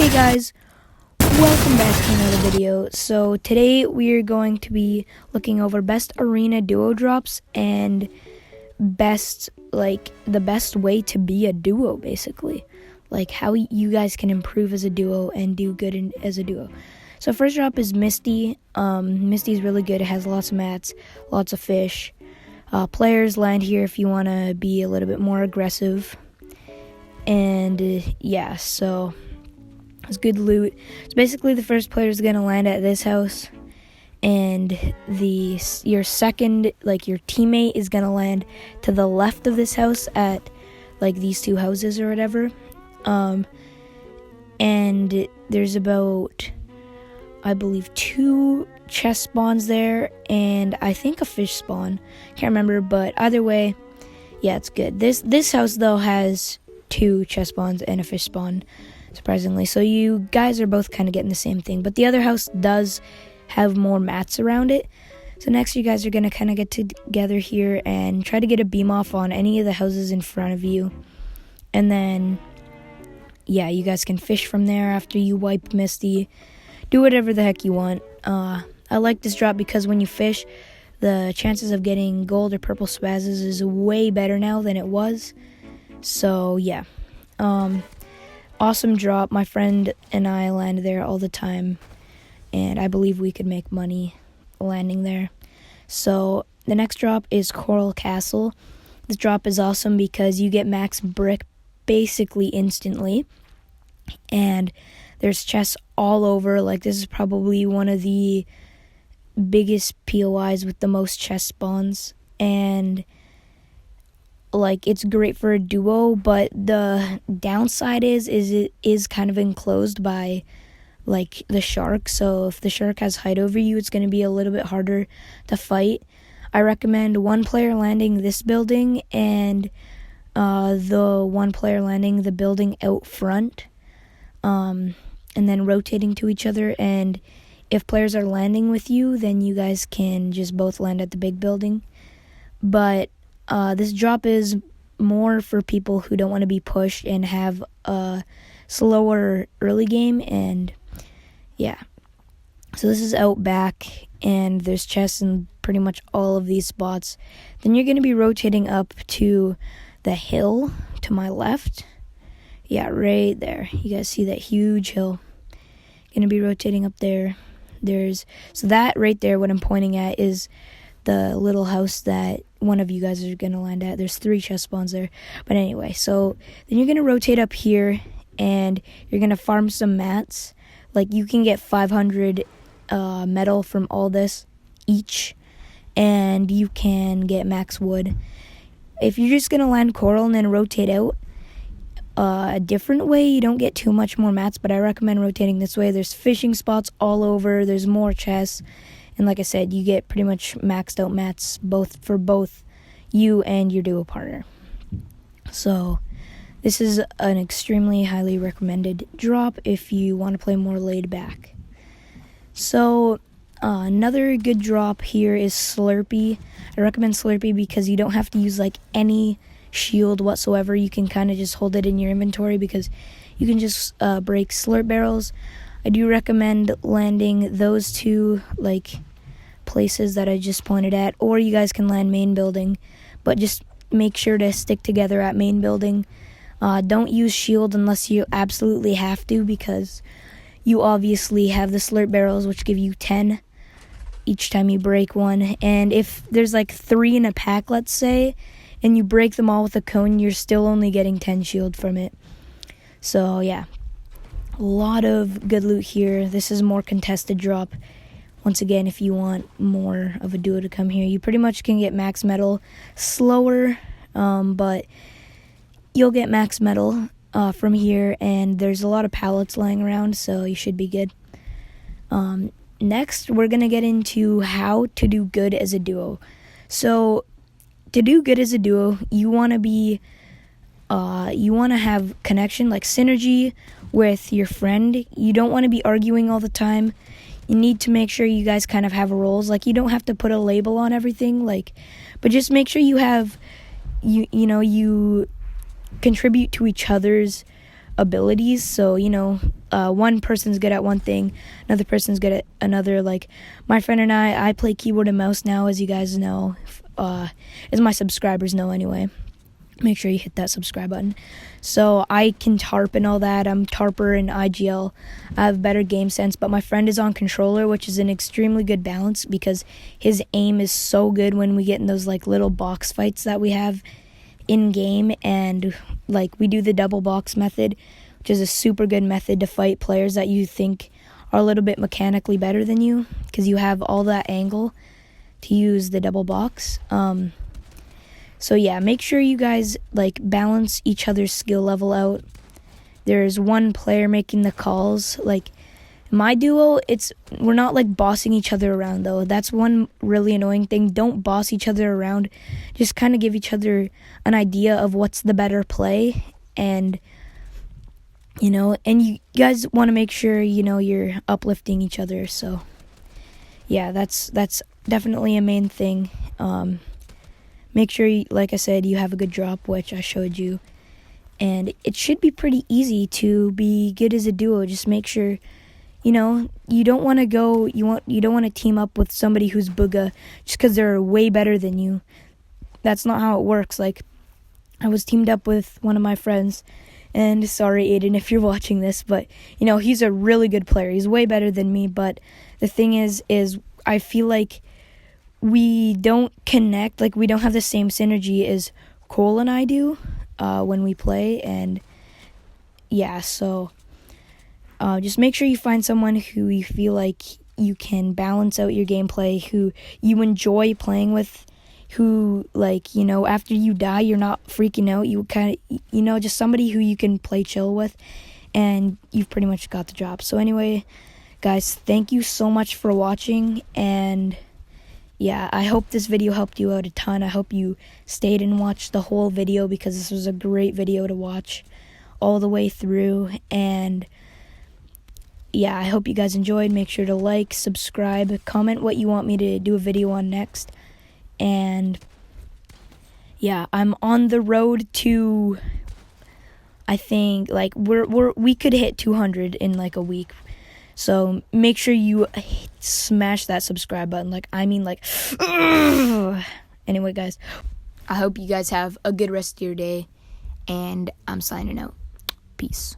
Hey guys, welcome back to another video. So today we are going to be looking over best arena duo drops and the best way to be a duo, basically. Like how you guys can improve as a duo and do good as a duo. So first drop is Misty. Misty's really good. It has lots of mats, lots of fish. Players land here if you want to be a little bit more aggressive. And yeah, so it's good loot. So basically the first player is going to land at this house, and your second, your teammate is going to land to the left of this house at these two houses or whatever. And there's about, I believe, 2 chest spawns there, and I think a fish spawn. Can't remember, but either way, yeah, it's good. This house though has 2 chest spawns and a fish spawn, surprisingly. So you guys are both kind of getting the same thing, but the other house does have more mats around it. So next you guys are going to kind of get together here and try to get a beam off on any of the houses in front of you. And then, yeah, you guys can fish from there after you wipe Misty. Do whatever the heck you want. I like this drop because when you fish, the chances of getting gold or purple spazzes is way better now than it was. So yeah, awesome drop. My friend and I land there all the time, and I believe we could make money landing there. So the next drop is Coral Castle. This drop is awesome because you get max brick basically instantly, and there's chests all over. This is probably one of the biggest POIs with the most chest spawns, and it's great for a duo, but the downside is it is kind of enclosed by the shark. So if the shark has height over you, it's going to be a little bit harder to fight. I recommend one player landing this building and the one player landing the building out front, and then rotating to each other. And if players are landing with you, then you guys can just both land at the big building. But this drop is more for people who don't want to be pushed and have a slower early game. And yeah, so this is out back, and there's chests in pretty much all of these spots. Then you're going to be rotating up to the hill to my left. Yeah, right there. You guys see that huge hill? Going to be rotating up there. So that right there, what I'm pointing at, is the little house that one of you guys are going to land at. There's 3 chest spawns there. But anyway, so then you're going to rotate up here, and you're going to farm some mats. You can get 500 metal from all this each, and you can get max wood. If you're just going to land coral and then rotate out a different way, you don't get too much more mats, but I recommend rotating this way. There's fishing spots all over. There's more chests. And like I said, you get pretty much maxed out mats for both you and your duo partner. So this is an extremely highly recommended drop if you want to play more laid back. So another good drop here is Slurpy. I recommend Slurpy because you don't have to use any shield whatsoever. You can kind of just hold it in your inventory because you can just break slurp barrels. I do recommend landing those 2 places that I just pointed at, or you guys can land main building, but just make sure to stick together at main building. Don't use shield unless you absolutely have to, because you obviously have the slurp barrels, which give you 10 each time you break one. And if there's 3 in a pack, let's say, and you break them all with a cone, you're still only getting 10 shield from it. So yeah, a lot of good loot here. This is a more contested drop. Once again, if you want more of a duo to come here, you pretty much can get max metal slower, but you'll get max metal from here, and there's a lot of pallets lying around, so you should be good. Next, we're going to get into how to do good as a duo. So to do good as a duo, you want to have connection, synergy with your friend. You don't want to be arguing all the time. You need to make sure you guys kind of have roles. You don't have to put a label on everything, but just make sure you have, you contribute to each other's abilities. So, one person's good at one thing, another person's good at another. Like my friend and I play keyboard and mouse now, as you guys know, as my subscribers know anyway. Make sure you hit that subscribe button. So I can tarp and all that. I'm tarper in IGL. I have better game sense, but my friend is on controller, which is an extremely good balance because his aim is so good when we get in those like little box fights that we have in game, and like we do the double box method, which is a super good method to fight players that you think are a little bit mechanically better than you because you have all that angle to use the double box. So yeah, make sure you guys like balance each other's skill level out. There's one player making the calls. Like my duo, we're not like bossing each other around though. That's one really annoying thing. Don't boss each other around. Just kind of give each other an idea of what's the better play, and and you guys want to make sure you're uplifting each other. So yeah, that's definitely a main thing. Make sure, like I said, you have a good drop, which I showed you. And it should be pretty easy to be good as a duo. Just make sure, you don't want to team up with somebody who's booga just because they're way better than you. That's not how it works. Like, I was teamed up with one of my friends, and sorry, Aiden, if you're watching this, but, he's a really good player. He's way better than me, but the thing is I feel like we don't connect, like we don't have the same synergy as Cole and I do when we play. And yeah, so just make sure you find someone who you feel like you can balance out your gameplay, who you enjoy playing with, who after you die you're not freaking out, you kind of just somebody who you can play chill with, and you've pretty much got the job. So anyway, guys, thank you so much for watching, and yeah, I hope this video helped you out a ton. I hope you stayed and watched the whole video because this was a great video to watch all the way through. And yeah, I hope you guys enjoyed. Make sure to like, subscribe, comment what you want me to do a video on next. And yeah, I'm on the road to, I think, like we could hit 200 in like a week. So make sure you smash that subscribe button. Anyway, guys, I hope you guys have a good rest of your day, and I'm signing out. Peace.